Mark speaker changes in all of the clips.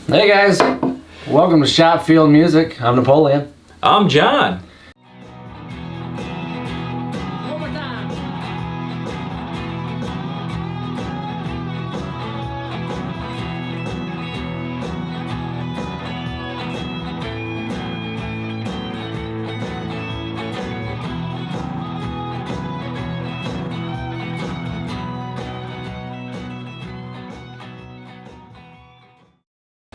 Speaker 1: Hey guys, welcome to Schopfield Music. I'm Napoleon.
Speaker 2: I'm John.
Speaker 3: One more time.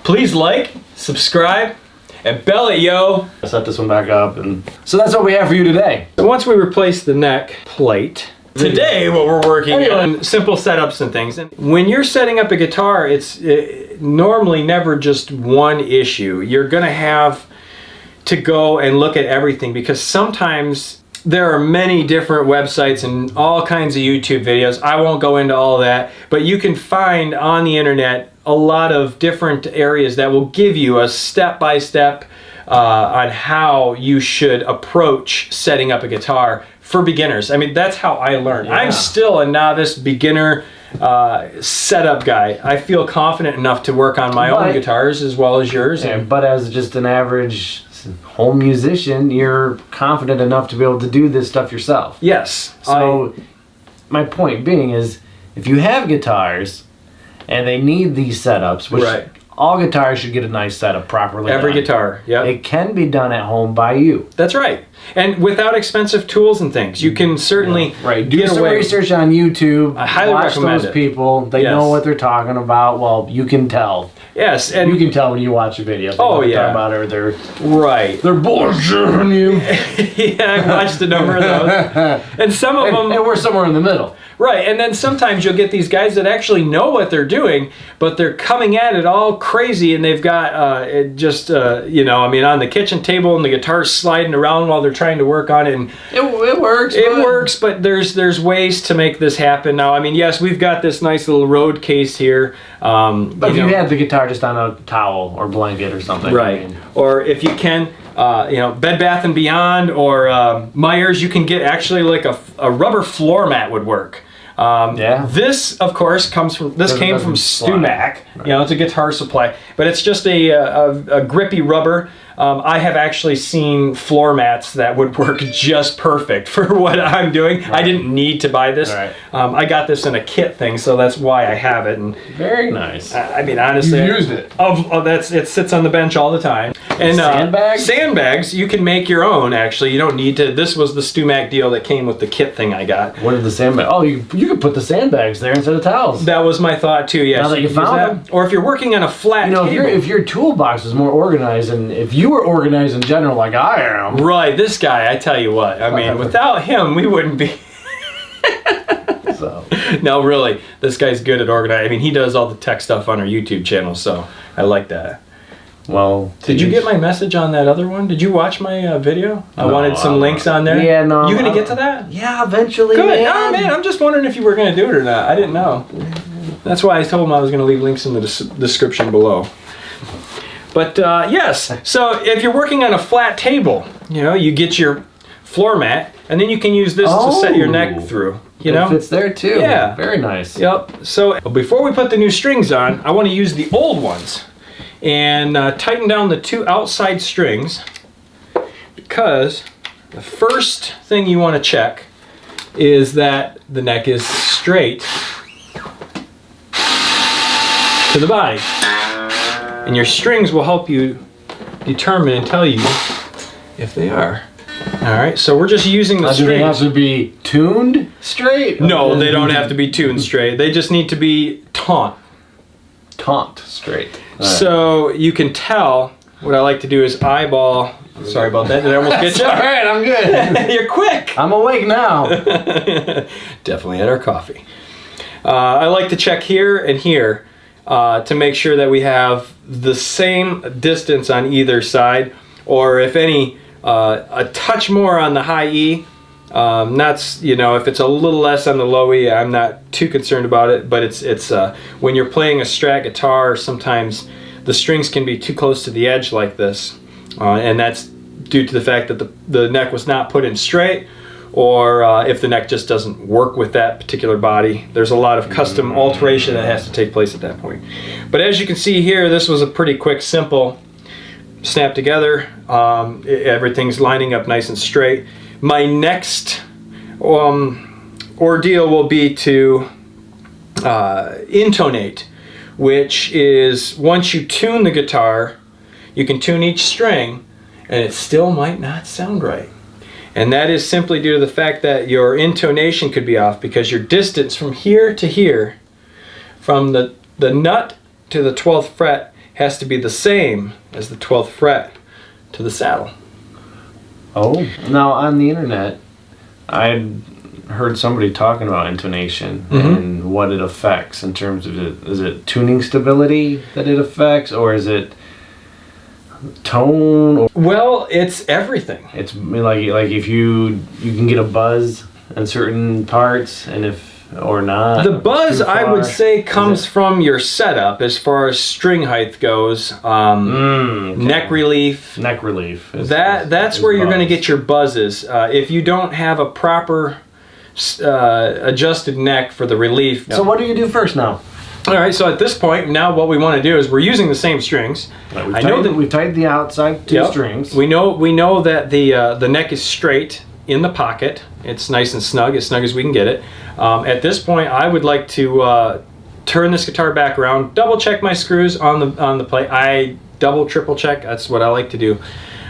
Speaker 2: Please like, subscribe, and bell it, yo.
Speaker 1: I'll set this one back up, and so that's what we have for you today.
Speaker 2: So once we replace the neck plate, today what we're working on, simple setups and things. And when you're setting up a guitar, it's normally never just one issue. You're gonna have to go and look at everything because sometimes there are many different websites and all kinds of YouTube videos. I won't go into all that, but you can find on the internet a lot of different areas that will give you a step-by-step on how you should approach setting up a guitar for beginners. I mean, that's how I learned.
Speaker 1: Yeah.
Speaker 2: I'm still a novice beginner setup guy. I feel confident enough to work on my own guitars as well as yours.
Speaker 1: Yeah, but as just an average home musician, you're confident enough to be able to do this stuff yourself.
Speaker 2: Yes.
Speaker 1: So my point being is, if you have guitars and they need these setups, which
Speaker 2: Right.
Speaker 1: all guitars should get a nice setup properly
Speaker 2: Every
Speaker 1: done.
Speaker 2: guitar, yeah.
Speaker 1: It can be done at home by you.
Speaker 2: That's right. And without expensive tools and things, you can certainly
Speaker 1: Right. Do
Speaker 2: get
Speaker 1: some
Speaker 2: away.
Speaker 1: research on YouTube.
Speaker 2: I highly
Speaker 1: watch
Speaker 2: recommend
Speaker 1: those
Speaker 2: it.
Speaker 1: people. They
Speaker 2: Yes.
Speaker 1: know what they're talking about. Well, you can tell.
Speaker 2: Yes, and
Speaker 1: You can tell when you watch a video. They know
Speaker 2: Oh,
Speaker 1: what they're
Speaker 2: yeah.
Speaker 1: talking about, or they're
Speaker 2: right.
Speaker 1: bullshitting you.
Speaker 2: Yeah, I've watched a number of those. And some of them,
Speaker 1: and we're somewhere in the middle.
Speaker 2: right, and then sometimes you'll get these guys that actually know what they're doing, but they're coming at it all crazy, and they've got on the kitchen table, and the guitar's sliding around while they're trying to work on it, and
Speaker 1: It works.
Speaker 2: it works, but there's ways to make this happen. Now, I mean, yes, we've got this nice little road case here.
Speaker 1: But if you had the guitar just on a towel or blanket or something.
Speaker 2: Right.
Speaker 1: I mean,
Speaker 2: Or if you can, Bed Bath & Beyond or Myers, you can get actually like a rubber floor mat would work.
Speaker 1: Yeah.
Speaker 2: This, of course, came from
Speaker 1: doesn't slide.
Speaker 2: StuMac. Right. It's a guitar supply, but it's just a grippy rubber. I have actually seen floor mats that would work just perfect for what I'm doing. Right. I didn't need to buy this.
Speaker 1: Right.
Speaker 2: I got this in a kit thing, so that's why I have it. And
Speaker 1: very nice.
Speaker 2: I mean, honestly,
Speaker 1: You used it.
Speaker 2: It sits on the bench all the time. And
Speaker 1: Sandbags?
Speaker 2: Sandbags, you can make your own. Actually, you don't need to. This was the StuMac deal that came with the kit thing I got.
Speaker 1: What are the sandbags? Oh, you could put the sandbags there instead of towels.
Speaker 2: That was my thought too. Yes.
Speaker 1: Now that you
Speaker 2: use
Speaker 1: found
Speaker 2: that.
Speaker 1: them?
Speaker 2: Or if you're working on a flat table.
Speaker 1: if your toolbox was more organized, and if you were organized in general like I am.
Speaker 2: Right, this guy, I tell you what. I mean, without him, we wouldn't be.
Speaker 1: So.
Speaker 2: No, really, this guy's good at organizing. I mean, he does all the tech stuff on our YouTube channel, so I like that.
Speaker 1: Well,
Speaker 2: Did you get my message on that other one? Did you watch my video? I
Speaker 1: No,
Speaker 2: wanted some links on there.
Speaker 1: Yeah, no.
Speaker 2: You gonna get to that?
Speaker 1: Yeah, eventually.
Speaker 2: Good.
Speaker 1: Man.
Speaker 2: Oh, man, I'm just wondering if you were gonna do it or not. I didn't know. That's why I told him I was gonna leave links in the description below. But yes, so if you're working on a flat table, you get your floor mat, and then you can use this to set your neck through.
Speaker 1: It fits there too.
Speaker 2: Yeah.
Speaker 1: Very nice.
Speaker 2: Yep. So before we put the new strings on, I want to use the old ones and tighten down the two outside strings, because the first thing you want to check is that the neck is straight to the body. And your strings will help you determine and tell you if they are. All right, so we're just using the
Speaker 1: Do they have
Speaker 2: strings.
Speaker 1: to be tuned straight?
Speaker 2: No, they don't have to be tuned straight. They just need to be taut.
Speaker 1: Straight. All right.
Speaker 2: So you can tell, what I like to do is eyeball. Sorry about that. Did I almost get you?
Speaker 1: All right, I'm good.
Speaker 2: You're quick.
Speaker 1: I'm awake now.
Speaker 2: Definitely had our coffee. I like to check here and here to make sure that we have the same distance on either side, or if any, a touch more on the high E. If it's a little less on the low E, I'm not too concerned about it. But it's when you're playing a Strat guitar, sometimes the strings can be too close to the edge like this, and that's due to the fact that the neck was not put in straight, or if the neck just doesn't work with that particular body. There's a lot of custom alteration that has to take place at that point. But as you can see here, this was a pretty quick, simple snap together. Everything's lining up nice and straight. My next ordeal will be to intonate, which is once you tune the guitar, you can tune each string and it still might not sound right. And that is simply due to the fact that your intonation could be off, because your distance from here to here, from the nut to the 12th fret, has to be the same as the 12th fret to the saddle.
Speaker 1: Oh, now on the internet, I heard somebody talking about intonation and what it affects in terms of is it tuning stability that it affects, or is it tone? Or
Speaker 2: Well, it's everything.
Speaker 1: it's like if you can get a buzz in certain parts, and if or not.
Speaker 2: The buzz,
Speaker 1: too
Speaker 2: I would
Speaker 1: far.
Speaker 2: say, comes from your setup as far as string height goes.
Speaker 1: Okay.
Speaker 2: Neck relief.
Speaker 1: Neck relief.
Speaker 2: That's where you're going to get your buzzes. If you don't have a proper adjusted neck for the relief.
Speaker 1: So what do you do first now?
Speaker 2: All right, so at this point, now what we want to do is we're using the same strings.
Speaker 1: I know that we've tied the outside two
Speaker 2: Yep.
Speaker 1: strings.
Speaker 2: We know that the neck is straight in the pocket. It's nice and snug as we can get it. At this point, I would like to turn this guitar back around, double check my screws on the plate. I double, triple check. That's what I like to do.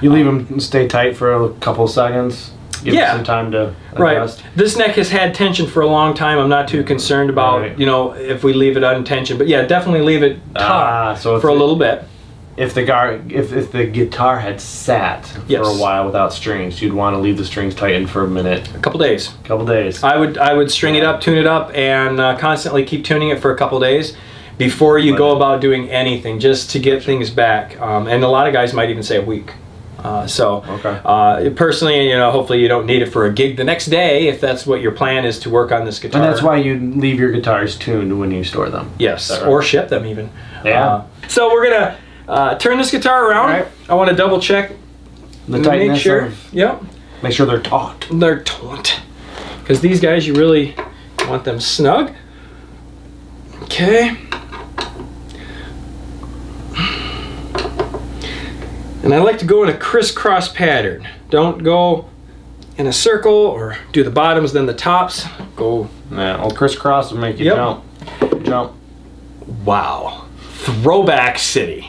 Speaker 1: You leave them stay tight for a couple seconds. Give it some time to adjust.
Speaker 2: Right. This neck has had tension for a long time. I'm not too concerned about if we leave it untensioned. But yeah, definitely leave it taut for a little bit.
Speaker 1: If the guitar had sat for a while without strings, you'd want to leave the strings tightened for a minute.
Speaker 2: A couple days.
Speaker 1: I
Speaker 2: would string it up, tune it up, and constantly keep tuning it for a couple days before you go about doing anything, just to get things back. And a lot of guys might even say a week. Personally, hopefully you don't need it for a gig the next day if that's what your plan is to work on this guitar.
Speaker 1: And that's why you leave your guitars tuned when you store them.
Speaker 2: Yes,
Speaker 1: right?
Speaker 2: or ship them even.
Speaker 1: Yeah.
Speaker 2: So we're gonna turn this guitar around.
Speaker 1: Right.
Speaker 2: I want to double check
Speaker 1: The tightness.
Speaker 2: make sure. Yep.
Speaker 1: Make sure they're taut.
Speaker 2: They're taut. Because these guys, you really want them snug. Okay. And I like to go in a crisscross pattern. Don't go in a circle or do the bottoms then the tops. Go.
Speaker 1: Yeah. Well, crisscross will make you jump. Jump.
Speaker 2: Wow. Throwback City.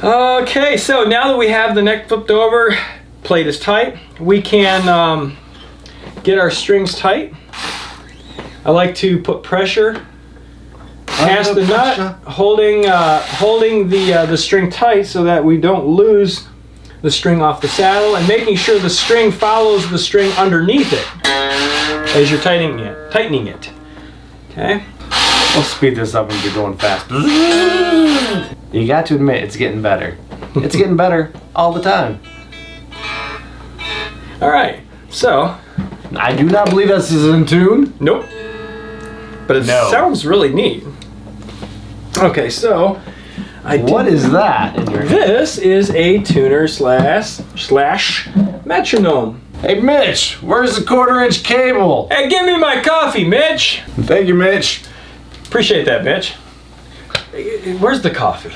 Speaker 2: Okay, so now that we have the neck flipped over, plate is tight, we can get our strings tight. I like to put pressure past the nut, holding the string tight so that we don't lose the string off the saddle, and making sure the string follows the string underneath it as you're tightening it. Okay.
Speaker 1: We'll speed this up and get going fast. You got to admit, it's getting better. It's getting better all the time.
Speaker 2: All right. So.
Speaker 1: I do not believe this is in tune.
Speaker 2: Nope. But it sounds really neat. Okay, so
Speaker 1: what is that in your hand?
Speaker 2: This is a tuner slash metronome.
Speaker 1: Hey Mitch, where's the 1/4-inch cable?
Speaker 2: Hey, give me my coffee, Mitch.
Speaker 1: Thank you, Mitch.
Speaker 2: Appreciate that, Mitch. Where's the coffee?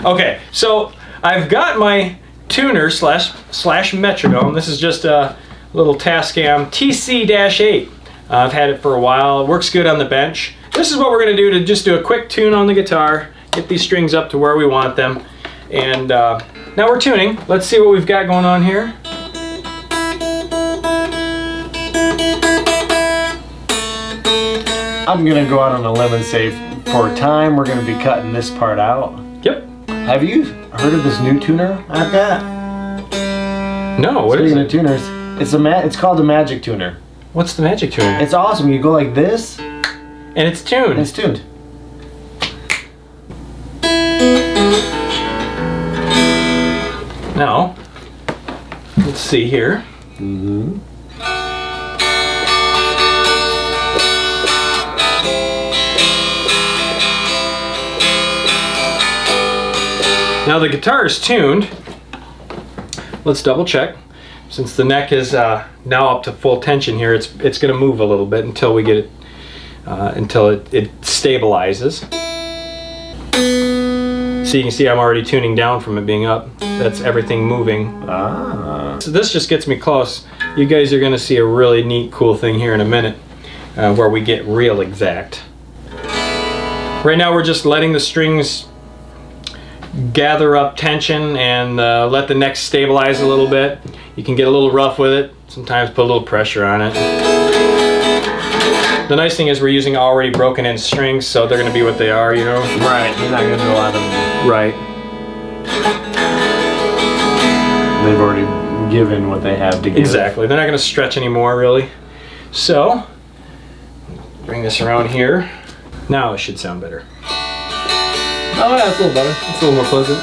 Speaker 2: Okay, so I've got my tuner slash metronome. This is just a little Tascam TC-8. I've had it for a while. It works good on the bench. This is what we're going to do to just do a quick tune on the guitar, get these strings up to where we want them. And now we're tuning. Let's see what we've got going on here.
Speaker 1: I'm going to go out on a limb and say for time we're going to be cutting this part out.
Speaker 2: Yep.
Speaker 1: Have you heard of this new tuner I've got?
Speaker 2: No, what is
Speaker 1: Speaking
Speaker 2: it?
Speaker 1: of tuners, it's called a magic tuner.
Speaker 2: What's the magic tuner?
Speaker 1: It's awesome. You go like this,
Speaker 2: And it's tuned.
Speaker 1: and it's tuned.
Speaker 2: Now, let's see here.
Speaker 1: Mm-hmm.
Speaker 2: Now the guitar is tuned. Let's double check. since the neck is now up to full tension here, it's going to move a little bit until we get it until it stabilizes. So you can see I'm already tuning down from it being up. That's everything moving. So this just gets me close. You guys are going to see a really neat, cool thing here in a minute where we get real exact. Right now we're just letting the strings gather up tension and let the neck stabilize a little bit. You can get a little rough with it, sometimes put a little pressure on it. The nice thing is we're using already broken in strings, so they're going to be what they are, you know?
Speaker 1: Right, you're not going to do a lot of them.
Speaker 2: Right.
Speaker 1: They've already given what they have to give.
Speaker 2: Exactly. They're not going to stretch anymore, really. So, bring this around here. Now it should sound better.
Speaker 3: Oh, yeah, it's a little better.
Speaker 2: It's a little more pleasant.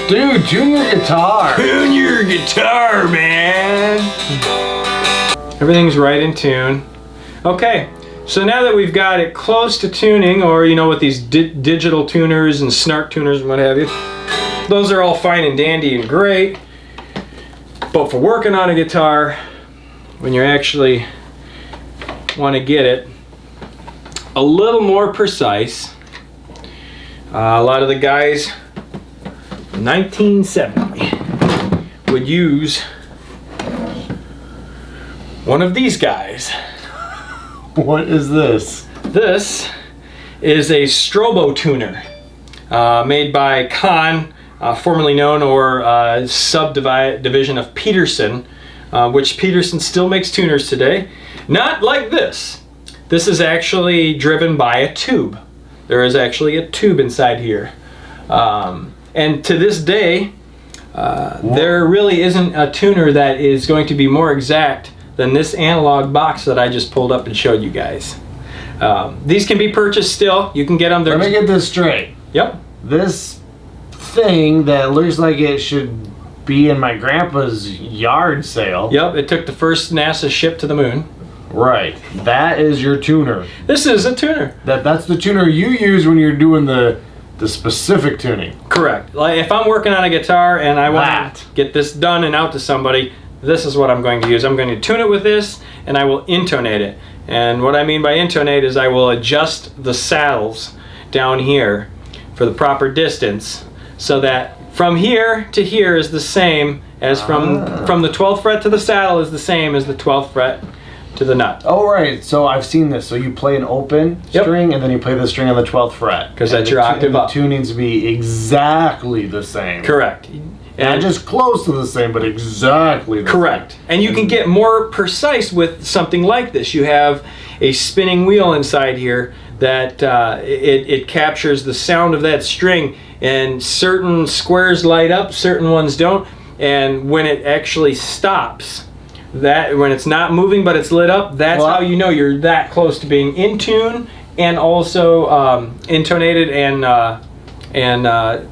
Speaker 1: Dude, tune your guitar!
Speaker 2: Tune your guitar, man! Everything's right in tune. Okay, so now that we've got it close to tuning, or you know, with these digital tuners and snark tuners and what have you, those are all fine and dandy and great. But for working on a guitar, when you actually want to get it a little more precise, a lot of the guys in 1970 would use one of these guys.
Speaker 1: What is this?
Speaker 2: This is a strobo tuner made by Kahn, formerly known or subdivision of Peterson, which Peterson still makes tuners today. Not like this. This is actually driven by a tube. There is actually a tube inside here. And to this day, there really isn't a tuner that is going to be more exact than this analog box that I just pulled up and showed you guys. These can be purchased still. You can get them.
Speaker 1: Let me get this straight.
Speaker 2: Yep.
Speaker 1: This thing that looks like it should be in my grandpa's yard sale.
Speaker 2: Yep, it took the first NASA ship to the moon.
Speaker 1: Right. That is your tuner.
Speaker 2: This is a tuner.
Speaker 1: That's the tuner you use when you're doing the specific tuning.
Speaker 2: Correct. Like if I'm working on a guitar and I want to get this done and out to somebody, this is what I'm going to use. I'm going to tune it with this, and I will intonate it. And what I mean by intonate is I will adjust the saddles down here for the proper distance, so that from here to here is the same as from the 12th fret to the saddle is the same as the 12th fret to the nut.
Speaker 1: Oh, right. So I've seen this. So you play an open string, and then you play the string on the 12th fret.
Speaker 2: Because that's your octave up.
Speaker 1: The tuning's to be exactly the same.
Speaker 2: Correct.
Speaker 1: Not just close to the same, but exactly the
Speaker 2: correct.
Speaker 1: same.
Speaker 2: And you can get more precise with something like this. You have a spinning wheel inside here that it captures the sound of that string, and certain squares light up, certain ones don't. And when it actually stops, that when it's not moving but it's lit up, that's how you know you're that close to being in tune and also intonated and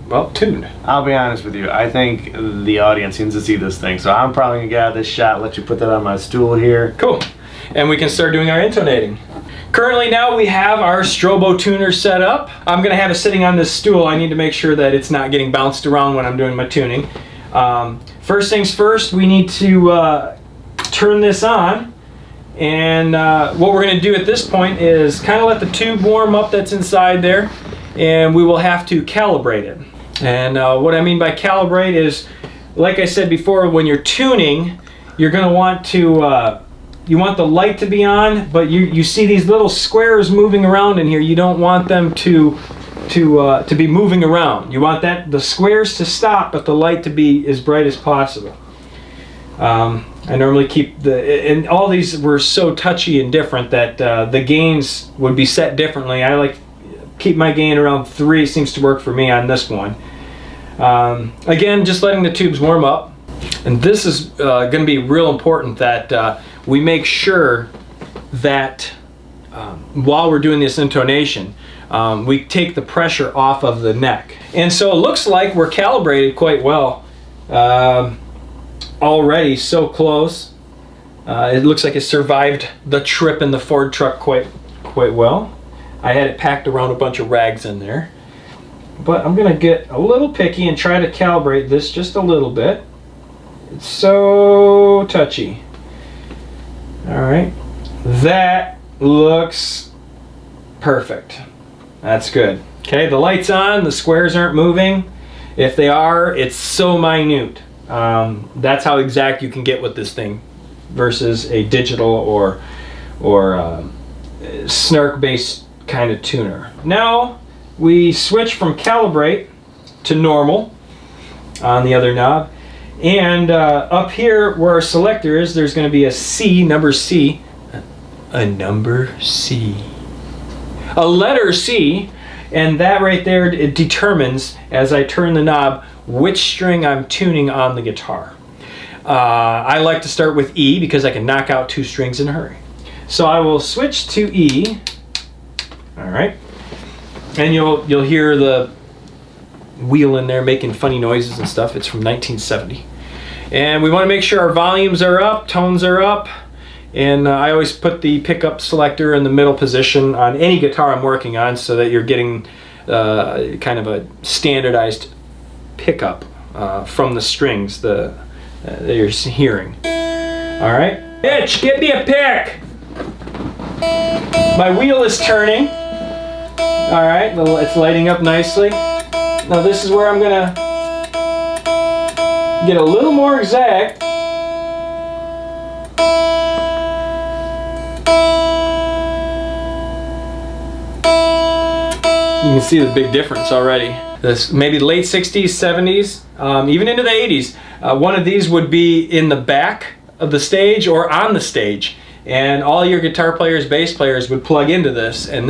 Speaker 2: well, tuned.
Speaker 1: I'll be honest with you. I think the audience needs to see this thing. So I'm probably going to get out of this shot, let you put that on my stool here.
Speaker 2: Cool. And we can start doing our intonating. Currently now we have our strobo tuner set up. I'm going to have it sitting on this stool. I need to make sure that it's not getting bounced around when I'm doing my tuning. First things first, we need to turn this on. And what we're going to do at this point is kind of let the tube warm up that's inside there. And we will have to calibrate it. And what I mean by calibrate is, like I said before, when you're tuning, you're going to want to, you want the light to be on, but you see these little squares moving around in here. You don't want them to be moving around. You want the squares to stop, but the light to be as bright as possible. I normally keep and all these were so touchy and different that the gains would be set differently. I like keep my gain around 3, seems to work for me on this one. Again, just letting the tubes warm up. And this is going to be real important that we make sure that while we're doing this intonation, we take the pressure off of the neck. And so it looks like we're calibrated quite well already, so close. It looks like it survived the trip in the Ford truck quite well. I had it packed around a bunch of rags in there. But I'm going to get a little picky and try to calibrate this just a little bit. It's so touchy. All right, that looks perfect. That's good. Okay, the light's on, the squares aren't moving. If they are, it's so minute. That's how exact you can get with this thing versus a digital or snark-based kind of tuner. Now we switch from calibrate to normal on the other knob, and up here where our selector is, there's going to be a C, number C, a number C, a letter C, and that right there, it determines, as I turn the knob, which string I'm tuning on the guitar. I like to start with E because I can knock out 2 strings in a hurry. So I will switch to E. All right, and you'll hear the wheel in there making funny noises and stuff. It's from 1970, and we want to make sure our volumes are up, tones are up, and I always put the pickup selector in the middle position on any guitar I'm working on, so that you're getting kind of a standardized pickup from the strings that you're hearing. All right, Mitch, get me a pick. My wheel is turning. All right, it's lighting up nicely. Now this is where I'm gonna get a little more exact. You can see the big difference already. This maybe late 60s, 70s, even into the 80s. One of these would be in the back of the stage or on the stage, and all your guitar players, bass players would plug into this. And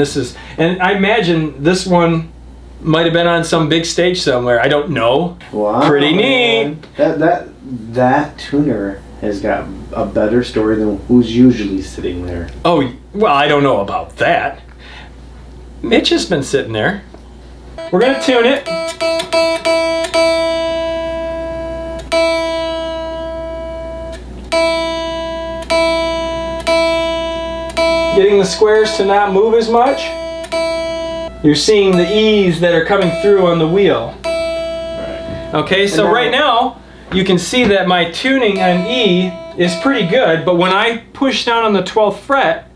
Speaker 2: I imagine this one might have been on some big stage somewhere. I don't know.
Speaker 1: Wow.
Speaker 2: Pretty neat.
Speaker 1: That tuner has got a better story than who's usually sitting there.
Speaker 2: Oh, well, I don't know about that. Mitch has been sitting there. We're gonna tune it. Getting the squares to not move as much. You're seeing the E's that are coming through on the wheel.
Speaker 1: Right.
Speaker 2: Okay, so right now you can see that my tuning on E is pretty good, but when I push down on the 12th fret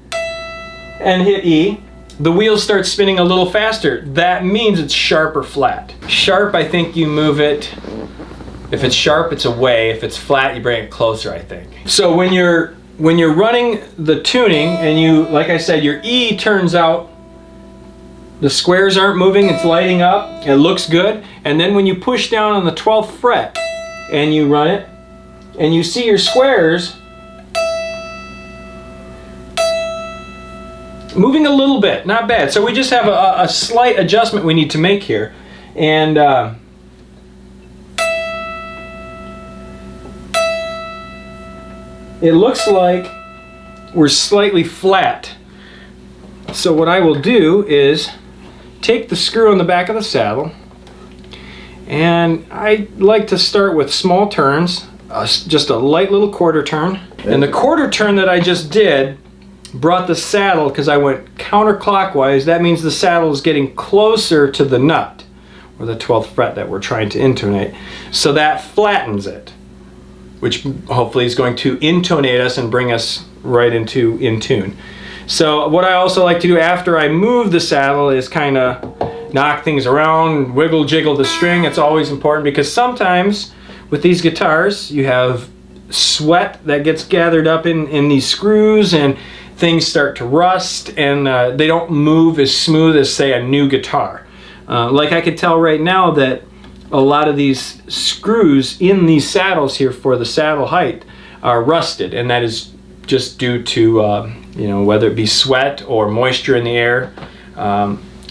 Speaker 2: and hit E, the wheel starts spinning a little faster. That means it's sharp or flat. Sharp, I think you move it. If it's sharp, it's away. If it's flat, you bring it closer, I think. So when you're running the tuning and you, like I said, your E turns out, the squares aren't moving, it's lighting up, it looks good. And then when you push down on the 12th fret and you run it, and you see your squares moving a little bit, not bad. So we just have a slight adjustment we need to make here. And it looks like we're slightly flat. So what I will do is take the screw on the back of the saddle, and I like to start with small turns, just a light little quarter turn. And the quarter turn that I just did brought the saddle, because I went counterclockwise, that means the saddle is getting closer to the nut, or the 12th fret that we're trying to intonate. So that flattens it, which hopefully is going to intonate us and bring us right into in tune. So what I also like to do after I move the saddle is kind of knock things around, wiggle jiggle the string. It's always important, because sometimes with these guitars you have sweat that gets gathered up in these screws, and things start to rust, and they don't move as smooth as, say, a new guitar. Like I could tell right now that a lot of these screws in these saddles here for the saddle height are rusted, and that is just due to whether it be sweat or moisture in the air.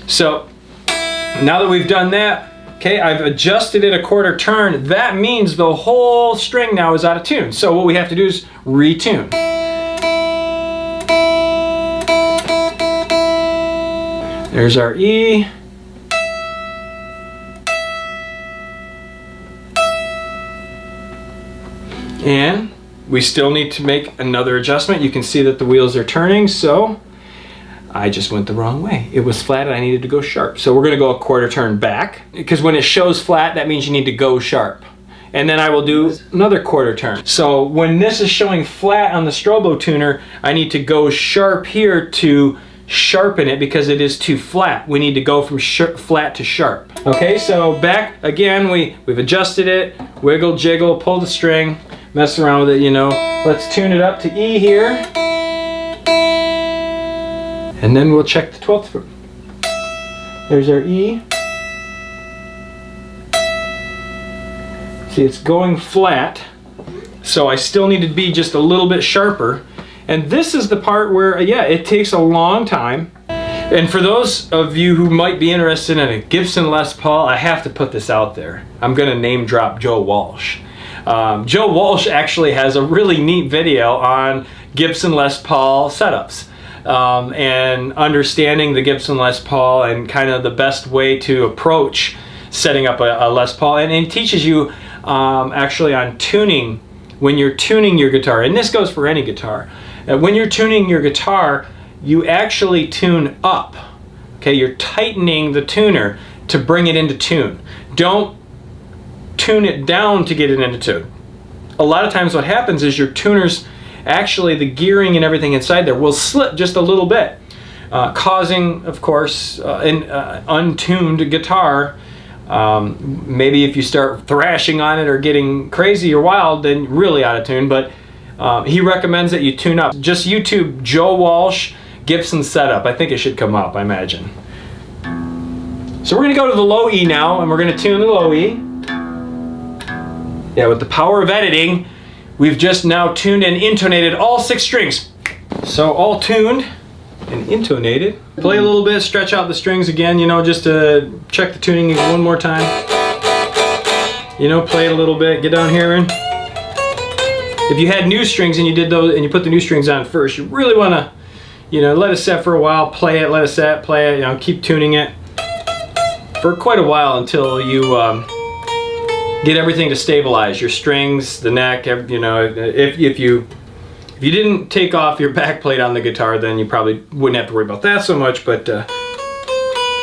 Speaker 2: So now that we've done that, okay, I've adjusted it a quarter turn. That means the whole string now is out of tune. So what we have to do is retune. There's our E. And we still need to make another adjustment. You can see that the wheels are turning, so I just went the wrong way. It was flat and I needed to go sharp. So we're gonna go a quarter turn back, because when it shows flat, that means you need to go sharp. and then I will do another quarter turn. So when this is showing flat on the strobo tuner, I need to go sharp here to sharpen it because it is too flat. We need to go from flat to sharp. Okay, so back again, we've adjusted it, wiggle, jiggle, pull the string, mess around with it, you know. Let's tune it up to E here. And then we'll check the 12th fret. There's our E. See, it's going flat, so I still need to be just a little bit sharper. And this is the part where, yeah, it takes a long time. And for those of you who might be interested in a Gibson Les Paul, I have to put this out there. I'm gonna name drop Joe Walsh. Joe Walsh actually has a really neat video on Gibson Les Paul setups. And understanding the Gibson Les Paul and kind of the best way to approach setting up a Les Paul. And it teaches you actually on tuning, when you're tuning your guitar, and this goes for any guitar. When you're tuning your guitar, you actually tune up. Okay, you're tightening the tuner to bring it into tune. Don't tune it down to get it into tune. A lot of times what happens is your tuners, actually the gearing and everything inside there will slip just a little bit, causing, of course, an untuned guitar. Maybe if you start thrashing on it or getting crazy or wild, then really out of tune. But he recommends that you tune up. Just YouTube Joe Walsh Gibson setup. I think it should come up, I imagine. So we're going to go to the low E now, and we're going to tune the low E. Yeah, with the power of editing, we've just now tuned and intonated all 6 strings. So all tuned and intonated. Play a little bit, stretch out the strings again, you know, just to check the tuning one more time. You know, play it a little bit, get down here and if you had new strings and you did those and you put the new strings on first, you really want to, you know, let it set for a while, play it, let it set, play it, you know, keep tuning it for quite a while until you get everything to stabilize, your strings, the neck, you know, if you didn't take off your back plate on the guitar, then you probably wouldn't have to worry about that so much, but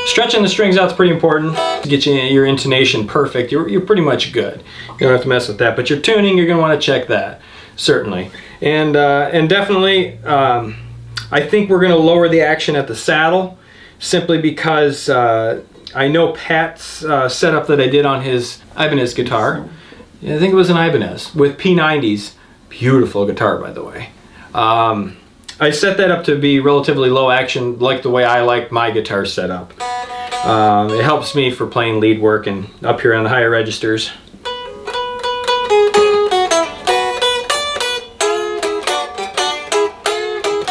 Speaker 2: stretching the strings out is pretty important to get your intonation perfect. You're pretty much good. You don't have to mess with that, but your tuning, you're going to want to check that, certainly. And definitely, I think we're going to lower the action at the saddle, simply because I know Pat's setup that I did on his Ibanez guitar. I think it was an Ibanez with P90s. Beautiful guitar, by the way. I set that up to be relatively low action, like the way I like my guitar set up. It helps me for playing lead work and up here on the higher registers.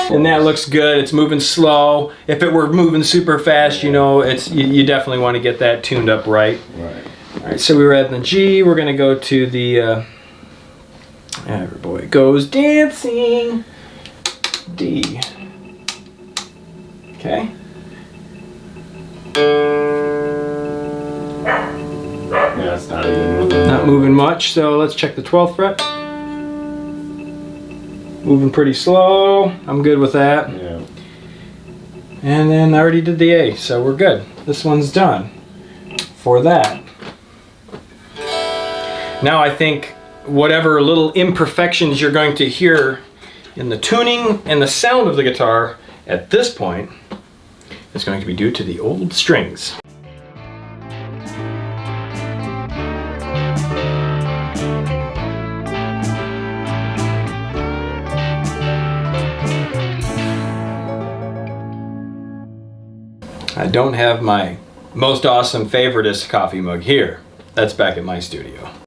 Speaker 2: And that looks good. It's moving slow. If it were moving super fast, you know, you definitely want to get that tuned up right. All right, so we were at the G. We're going to go to the every boy goes dancing. D. Okay.
Speaker 1: Yeah, it's not even moving.
Speaker 2: Not moving much, so let's check the 12th fret. Moving pretty slow. I'm good with that.
Speaker 1: Yeah.
Speaker 2: And then I already did the A, so we're good. This one's done for that. Now I think whatever little imperfections you're going to hear in the tuning and the sound of the guitar at this point is going to be due to the old strings. I don't have my most awesome favoritist coffee mug here. That's back at my studio.